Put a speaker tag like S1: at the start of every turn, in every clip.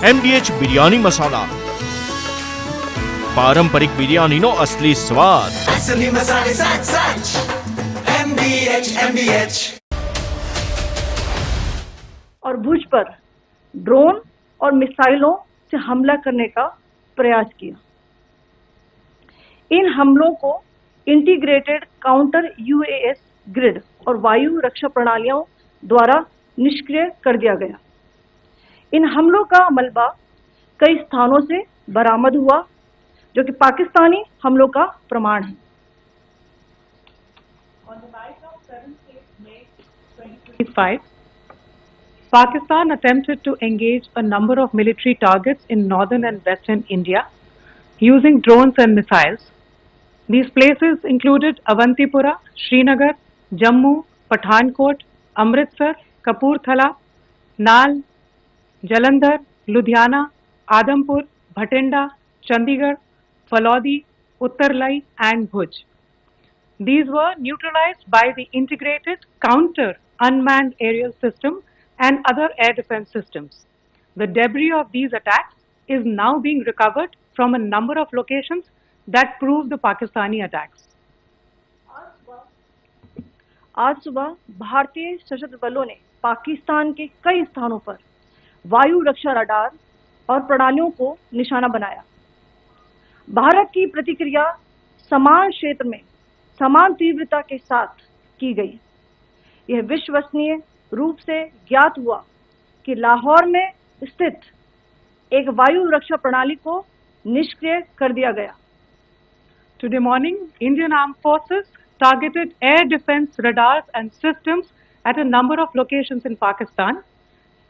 S1: MDH biryani मसाला, पारंपरिक बिरयानीનો असली स्वाद।
S2: असली मसाले सच सच MDH।
S3: और भुज पर ड्रोन और मिसाइलों से हमला करने का प्रयास किया। इन हमलों को इंटीग्रेटेड काउंटर UAS ग्रिड और वायु रक्षा प्रणालियों द्वारा निष्क्रिय कर दिया गया। इन हमलों का मलबा कई स्थानों से बरामद हुआ, जो कि पाकिस्तानी हमलों का प्रमाण है।
S4: On the night of 7th May 2025, Pakistan attempted to engage a number of military targets in northern and western India using drones and missiles. These places included Avantipura, Srinagar, Jammu, Pathankot, Amritsar, Kapurthala, Nal, Jalandhar, Ludhiana, Adampur, Bhatinda, Chandigarh, Falodi, Uttarlai and Bhuj. These were neutralized by the integrated counter unmanned aerial system and other air defense systems. The debris of these attacks is now being recovered from a number of locations that prove the Pakistani attacks.
S3: आज सुबह भारतीय सशस्त्र बलों ने पाकिस्तान के कई स्थानों पर वायु रक्षा रडार और प्रणालियों को निशाना बनाया। भारत की प्रतिक्रिया समान क्षेत्र में समान तीव्रता के साथ की गई। यह विश्वसनीय रूप से ज्ञात हुआ कि लाहौर में स्थित एक वायु रक्षा प्रणाली को निष्क्रिय कर दिया गया।
S4: Today morning, Indian Armed Forces targeted air defense radars and systems at a number of locations in Pakistan.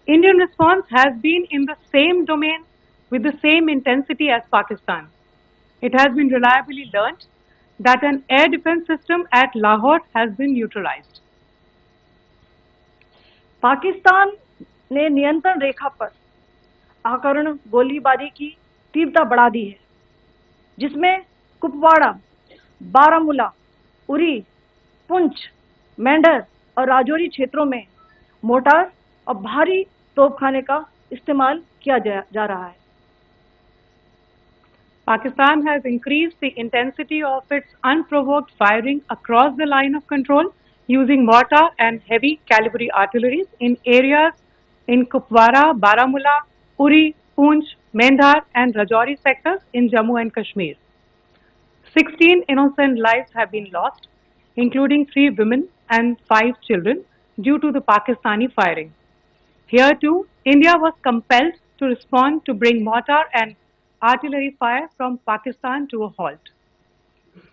S4: Indian response has been in the same domain with the same intensity as Pakistan. It has been reliably learnt that an air defense system at Lahore has been neutralized.
S3: Pakistan ने नियंत्रण रेखा पर आकर्ण गोलीबारी की तीव्रता बढ़ा दी है, जिसमें कुपवाड़ा, बारामूला, उरी, पुंछ, मेंढर और राजौरी क्षेत्रों में मोर्टार और भारी तोपखाने का इस्तेमाल किया जा रहा है।
S4: Pakistan has increased the intensity of its unprovoked firing across the line of control using mortar and heavy calibre artilleries in areas in Kupwara, Baramulla, Uri, Poonch, Mendhar and Rajouri sectors in Jammu and Kashmir. 16 innocent lives have been lost, including 3 women and 5 children, due to the Pakistani firing. Here too, India was compelled to respond to bring mortar and artillery fire from Pakistan to a halt.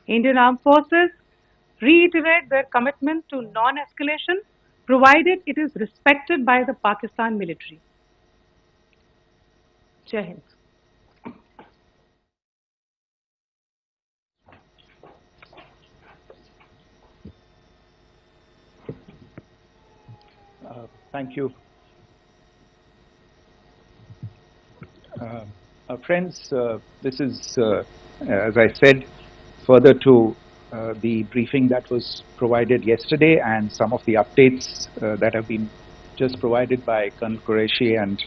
S4: Indian Armed Forces reiterate their commitment to non-escalation, provided it is respected by the Pakistan military. Jai Hind.
S5: Thank you. Friends, this is, as I said, further to the briefing that was provided yesterday and some of the updates that have been just provided by Colonel Qureshi and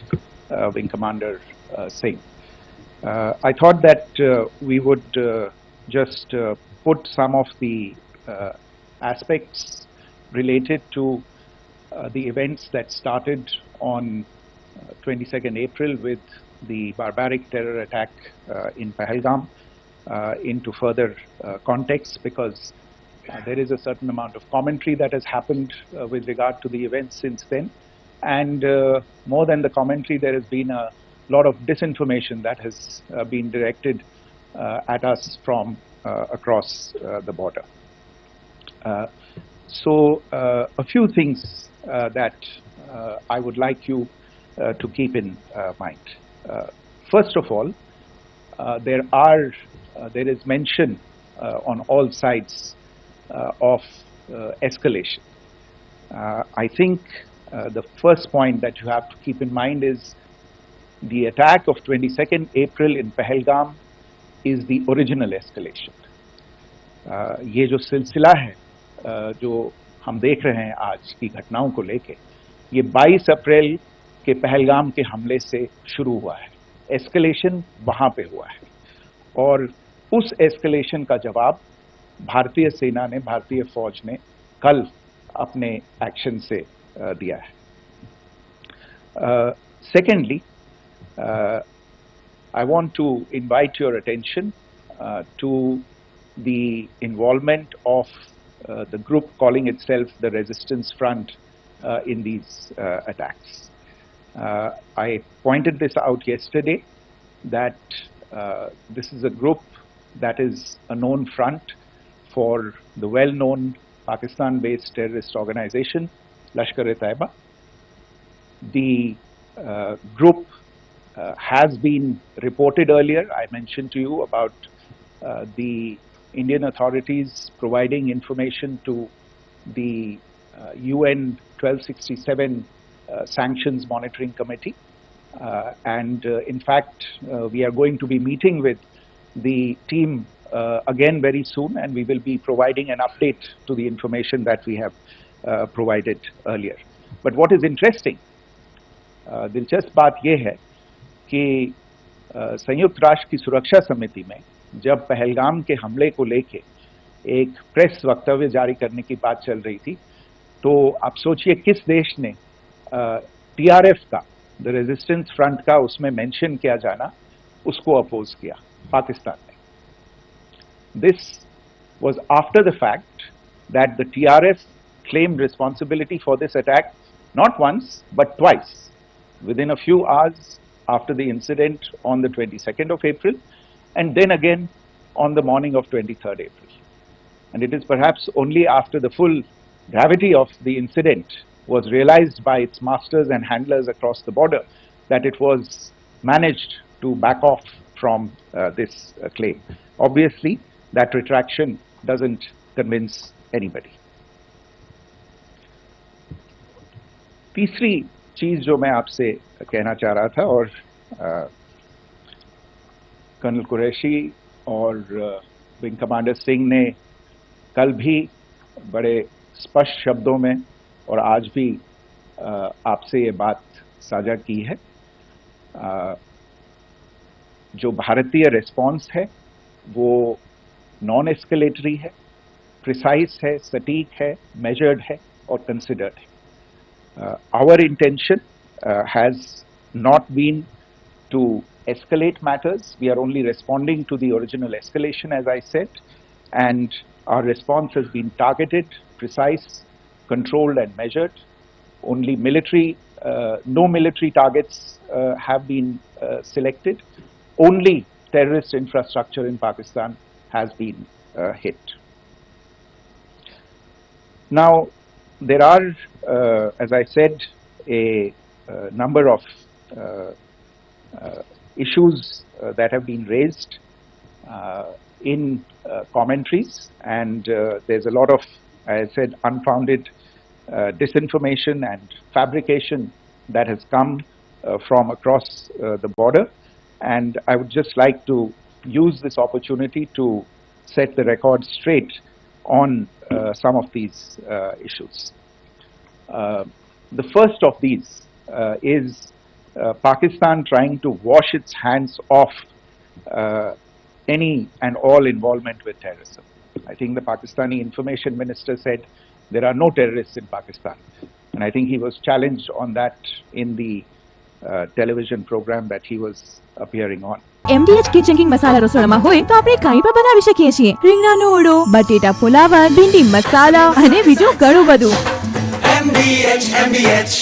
S5: Wing Commander Singh. I thought that we would just put some of the aspects related to the events that started on 22nd April with the barbaric terror attack in Pahalgam into further context, because there is a certain amount of commentary that has happened with regard to the events since then, and more than the commentary, there has been a lot of disinformation that has been directed at us from across the border. So a few things that I would like you to keep in mind. First of all, there is mention on all sides of escalation. I think the first point that you have to keep in mind is the attack of 22nd April in Pahalgam is the original escalation. ये जो सिलसिला है जो हम देख रहे हैं आज की घटनाओं को लेके, ये 22 अप्रैल के पहलगाम के हमले से शुरू हुआ है। एस्केलेशन वहां पे हुआ है और उस एस्केलेशन का जवाब भारतीय सेना ने, भारतीय फौज ने कल अपने एक्शन से दिया है। Secondly, I want to invite your attention to the involvement of the group calling itself the Resistance Front in these attacks. I pointed this out yesterday that this is a group that is a known front for the well-known Pakistan-based terrorist organization, Lashkar-e-Taiba. The group has been reported earlier. I mentioned to you about the Indian authorities providing information to the UN 1267 Sanctions Monitoring Committee. In fact, we are going to be meeting with the team again very soon, and we will be providing an update to the information that we have provided earlier. But what is interesting, दिलचस्प बात यह है कि संयुक्त राष्ट्र की सुरक्षा समिति में जब पहलगाम के हमले को लेके एक प्रेस वक्तव्य जारी करने की बात चल रही थी, तो आप सोचिए किस देश ने टीआरएफ का, द रेजिस्टेंस फ्रंट का उसमें मेंशन किया जाना, उसको अपोज किया, पाकिस्तान ने। This was after the fact that the TRF claimed responsibility for this attack not once but twice within a few hours after the incident on the 22nd of April, and then again on the morning of 23rd April. And it is perhaps only after the full gravity of the incident was realized by its masters and handlers across the border that it was managed to back off from this claim. Obviously, that retraction doesn't convince anybody. तीसरी चीज जो मैं आपसे कहना चाह रहा था, और कर्नल कुरैशी और विंग कमांडर सिंह ने कल भी बड़े स्पष्ट शब्दों में और आज भी आपसे ये बात साझा की है। जो भारतीय रिस्पॉन्स है वो नॉन एस्केलेटरी है, प्रिसाइज है, सटीक है, मेजर्ड है और कंसिडर्ड है। Our intention has not been to escalate matters. We are only responding to the original escalation, as I said, and our response has been targeted, precise, controlled and measured. Only military, no military targets have been selected. Only terrorist infrastructure in Pakistan has been hit. Now, there are, as I said, a number of issues that have been raised in commentaries, and there's a lot of, as I said, unfounded disinformation and fabrication that has come from across the border. And I would just like to use this opportunity to set the record straight on some of these issues. The first of these is Pakistan trying to wash its hands off any and all involvement with terrorism. I think the Pakistani information minister said there are no terrorists in Pakistan, and I think he was challenged on that in the television program that he was appearing on.
S6: MDH Kitchen King masala રસોડામાં હોય તો આપણે કાંઈ પણ બનાવી શકીએ છીએ. રીંગણાનો ઓળો, બટેટા ફુલાવર, ભીંડી મસાલા અને બીજું ઘણું બધું.
S2: MDH